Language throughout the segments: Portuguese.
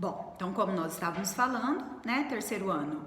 Bom, então como nós estávamos falando, né, terceiro ano,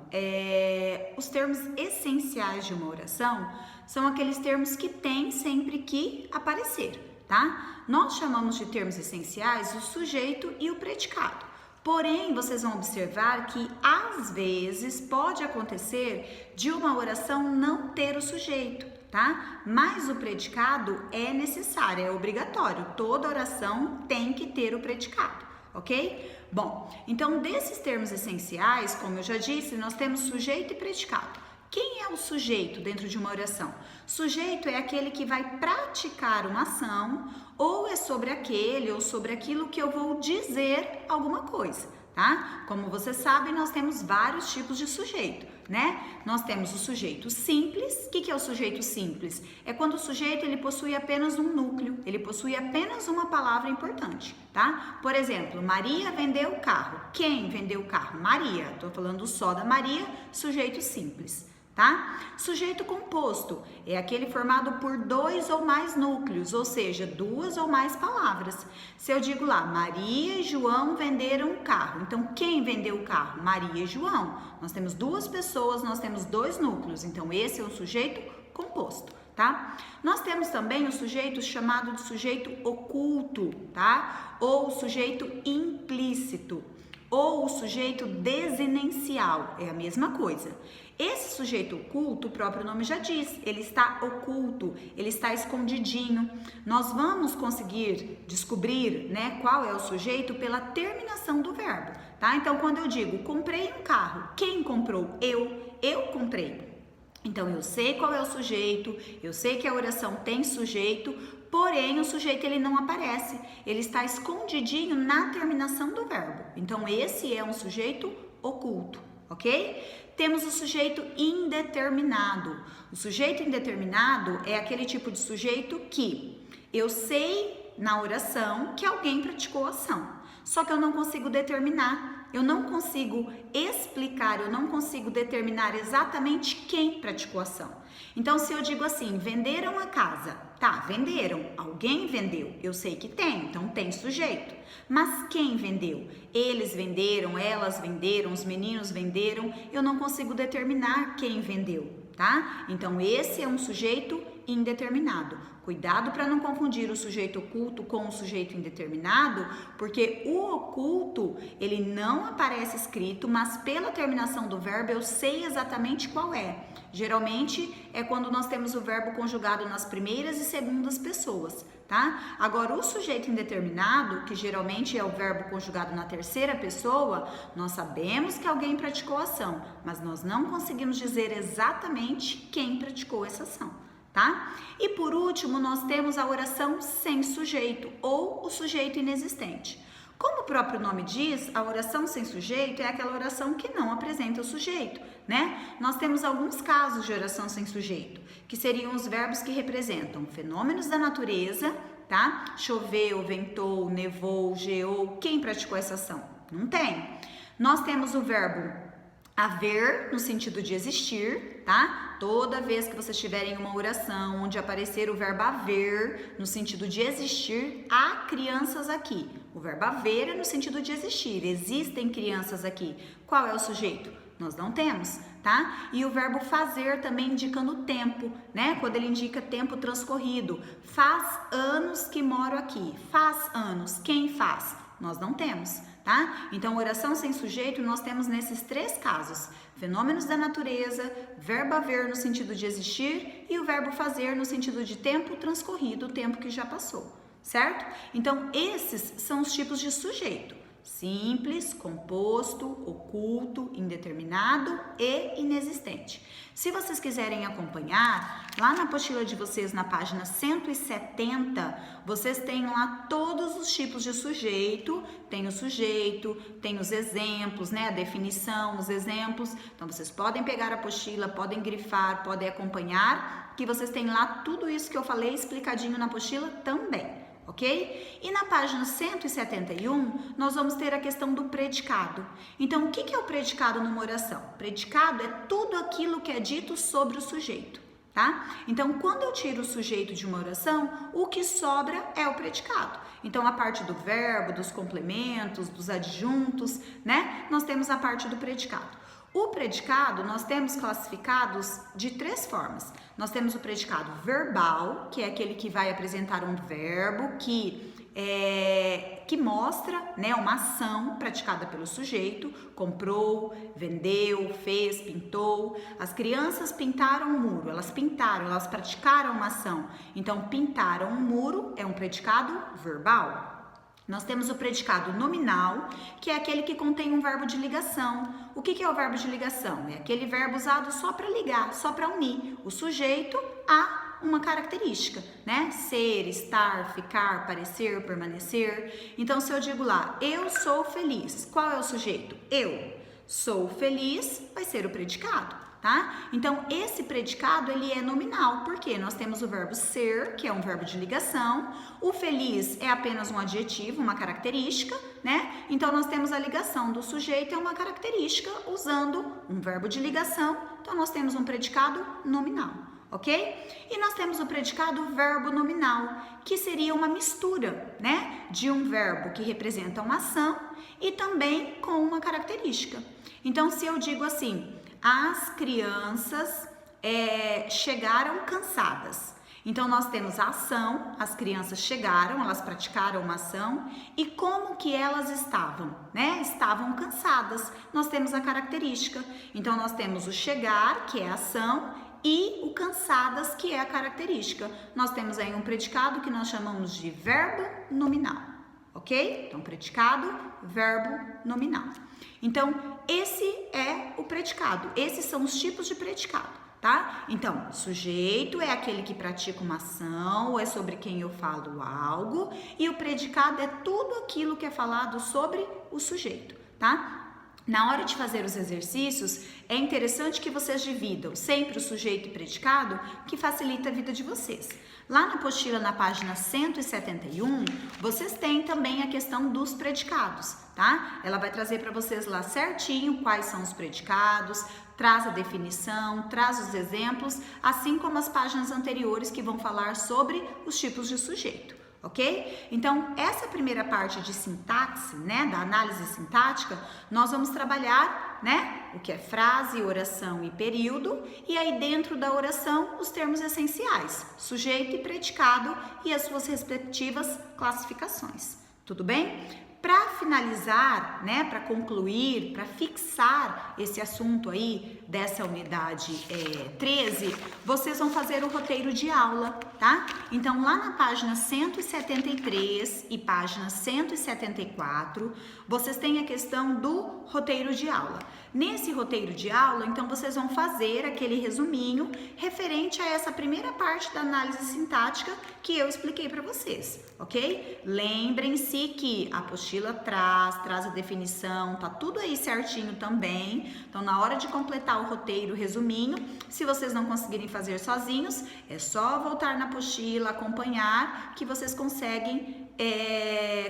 os termos essenciais de uma oração são aqueles termos que têm sempre que aparecer, tá? Nós chamamos de termos essenciais o sujeito e o predicado. Porém, vocês vão observar que às vezes pode acontecer de uma oração não ter o sujeito, tá? Mas o predicado é necessário, é obrigatório. Toda oração tem que ter o predicado, ok? Bom, então desses termos essenciais, como eu já disse, nós temos sujeito e predicado. Quem é o sujeito dentro de uma oração? Sujeito é aquele que vai praticar uma ação, ou é sobre aquele ou sobre aquilo que eu vou dizer alguma coisa, tá? Como você sabe, nós temos vários tipos de sujeito, né? Nós temos o sujeito simples. O que é o sujeito simples? É quando o sujeito ele possui apenas um núcleo, ele possui apenas uma palavra importante, tá? Por exemplo, Maria vendeu o carro. Quem vendeu o carro? Maria. Estou falando só da Maria, sujeito simples. Tá? Sujeito composto é aquele formado por dois ou mais núcleos, ou seja, duas ou mais palavras. Se eu digo lá, Maria e João venderam o carro, então quem vendeu o carro? Maria e João. Nós temos duas pessoas, nós temos dois núcleos, então esse é o sujeito composto, tá? Nós temos também o sujeito chamado de sujeito oculto, tá? Ou o sujeito implícito, ou o sujeito desinencial, é a mesma coisa. Esse sujeito oculto, o próprio nome já diz, ele está oculto, ele está escondidinho. Nós vamos conseguir descobrir, né, qual é o sujeito pela terminação do verbo, tá? Então, quando eu digo comprei um carro, quem comprou? Eu comprei. Então, eu sei qual é o sujeito, eu sei que a oração tem sujeito, porém o sujeito ele não aparece, ele está escondidinho na terminação do verbo. Então, esse é um sujeito oculto, ok? Temos o sujeito indeterminado. O sujeito indeterminado é aquele tipo de sujeito que eu sei na oração que alguém praticou a ação, só que eu não consigo determinar, eu não consigo explicar, eu não consigo determinar exatamente quem praticou a ação. Então, se eu digo assim, venderam a casa, tá, venderam, alguém vendeu, eu sei que tem, então tem sujeito. Mas quem vendeu? Eles venderam, elas venderam, os meninos venderam, eu não consigo determinar quem vendeu, tá? Então, esse é um sujeito indeterminado. Cuidado para não confundir o sujeito oculto com o sujeito indeterminado, porque o oculto, ele não aparece escrito, mas pela terminação do verbo eu sei exatamente qual é. Geralmente é quando nós temos o verbo conjugado nas primeiras e segundas pessoas, tá? Agora, o sujeito indeterminado, que geralmente é o verbo conjugado na terceira pessoa, nós sabemos que alguém praticou a ação, mas nós não conseguimos dizer exatamente quem praticou essa ação. Tá? E por último, nós temos a oração sem sujeito ou o sujeito inexistente. Como o próprio nome diz, a oração sem sujeito é aquela oração que não apresenta o sujeito, né? Nós temos alguns casos de oração sem sujeito, que seriam os verbos que representam fenômenos da natureza, tá? Choveu, ventou, nevou, geou. Quem praticou essa ação? Não tem. Nós temos o verbo haver, no sentido de existir, tá? Toda vez que vocês tiverem uma oração onde aparecer o verbo haver, no sentido de existir, há crianças aqui. O verbo haver é no sentido de existir, existem crianças aqui. Qual é o sujeito? Nós não temos, tá? E o verbo fazer também indicando tempo, né? Quando ele indica tempo transcorrido. Faz anos que moro aqui. Faz anos. Quem faz? Nós não temos, tá? Então, oração sem sujeito nós temos nesses três casos: fenômenos da natureza, verbo haver no sentido de existir e o verbo fazer no sentido de tempo transcorrido, o tempo que já passou, certo? Então, esses são os tipos de sujeito: simples, composto, oculto, indeterminado e inexistente. Se vocês quiserem acompanhar, lá na apostila de vocês, na página 170, vocês têm lá todos os tipos de sujeito, tem o sujeito, tem os exemplos, né, a definição, os exemplos. Então, vocês podem pegar a apostila, podem grifar, podem acompanhar, que vocês têm lá tudo isso que eu falei explicadinho na apostila também. Ok? E na página 171, nós vamos ter a questão do predicado. Então, o que é o predicado numa oração? Predicado é tudo aquilo que é dito sobre o sujeito. tá? Então, quando eu tiro o sujeito de uma oração, o que sobra é o predicado. Então, a parte do verbo, dos complementos, dos adjuntos, né? Nós temos a parte do predicado. O predicado nós temos classificados de 3 formas. Nós temos o predicado verbal, que é aquele que vai apresentar um verbo que mostra, né, uma ação praticada pelo sujeito, comprou, vendeu, fez, pintou. As crianças pintaram um muro, elas praticaram uma ação. Então, pintaram um muro é um predicado verbal. Nós temos o predicado nominal, que é aquele que contém um verbo de ligação. O que é o verbo de ligação? É aquele verbo usado só para ligar, só para unir o sujeito a uma característica, né? Ser, estar, ficar, parecer, permanecer. Então, se eu digo lá, eu sou feliz, qual é o sujeito? Eu sou feliz vai ser o predicado, tá? Então, esse predicado, ele é nominal, porque nós temos o verbo ser, que é um verbo de ligação, o feliz é apenas um adjetivo, uma característica, né? Então, nós temos a ligação do sujeito, é uma característica, usando um verbo de ligação, então nós temos um predicado nominal. Ok? E nós temos o predicado verbo nominal, que seria uma mistura, né, de um verbo que representa uma ação e também com uma característica. Então, se eu digo assim, as crianças chegaram cansadas. Então, nós temos a ação, as crianças chegaram, elas praticaram uma ação, e como que elas estavam, né? Estavam cansadas. Nós temos a característica. Então, nós temos o chegar, que é a ação, e o cansadas, que é a característica. Nós temos aí um predicado que nós chamamos de verbo nominal, ok? Então, predicado, verbo nominal. Então, esse é o predicado. Esses são os tipos de predicado, tá? Então, sujeito é aquele que pratica uma ação, ou é sobre quem eu falo algo, e o predicado é tudo aquilo que é falado sobre o sujeito, tá? Na hora de fazer os exercícios, é interessante que vocês dividam sempre o sujeito e predicado, que facilita a vida de vocês. Lá na apostila, na página 171, vocês têm também a questão dos predicados, tá? Ela vai trazer para vocês lá certinho quais são os predicados, traz a definição, traz os exemplos, assim como as páginas anteriores que vão falar sobre os tipos de sujeito. Ok? Então, essa primeira parte de sintaxe, né, da análise sintática, nós vamos trabalhar, né, o que é frase, oração e período, e aí dentro da oração, os termos essenciais, sujeito e predicado e as suas respectivas classificações. Tudo bem? Para finalizar, né, para concluir, para fixar esse assunto aí dessa unidade 13, vocês vão fazer o roteiro de aula, tá? Então, lá na página 173 e página 174, vocês têm a questão do roteiro de aula. Nesse roteiro de aula, então, vocês vão fazer aquele resuminho referente a essa primeira parte da análise sintática que eu expliquei para vocês, ok? Lembrem-se que a apostila traz a definição, tá tudo aí certinho também. Então, na hora de completar o roteiro, o resuminho, se vocês não conseguirem fazer sozinhos, é só voltar na apostila, acompanhar, que vocês conseguem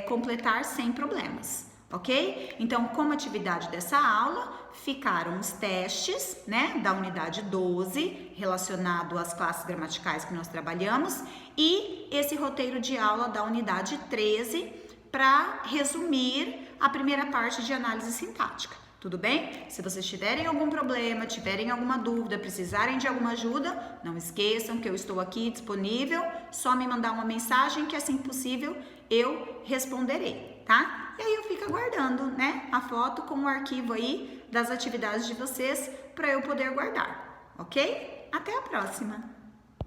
completar sem problemas. Ok? Então, como atividade dessa aula, ficaram os testes, né, da unidade 12, relacionado às classes gramaticais que nós trabalhamos, e esse roteiro de aula da unidade 13, para resumir a primeira parte de análise sintática. Tudo bem? Se vocês tiverem algum problema, tiverem alguma dúvida, precisarem de alguma ajuda, não esqueçam que eu estou aqui disponível, só me mandar uma mensagem que assim que possível eu responderei, tá? E aí eu fico aguardando, né, a foto com o arquivo aí das atividades de vocês para eu poder guardar, ok? Até a próxima!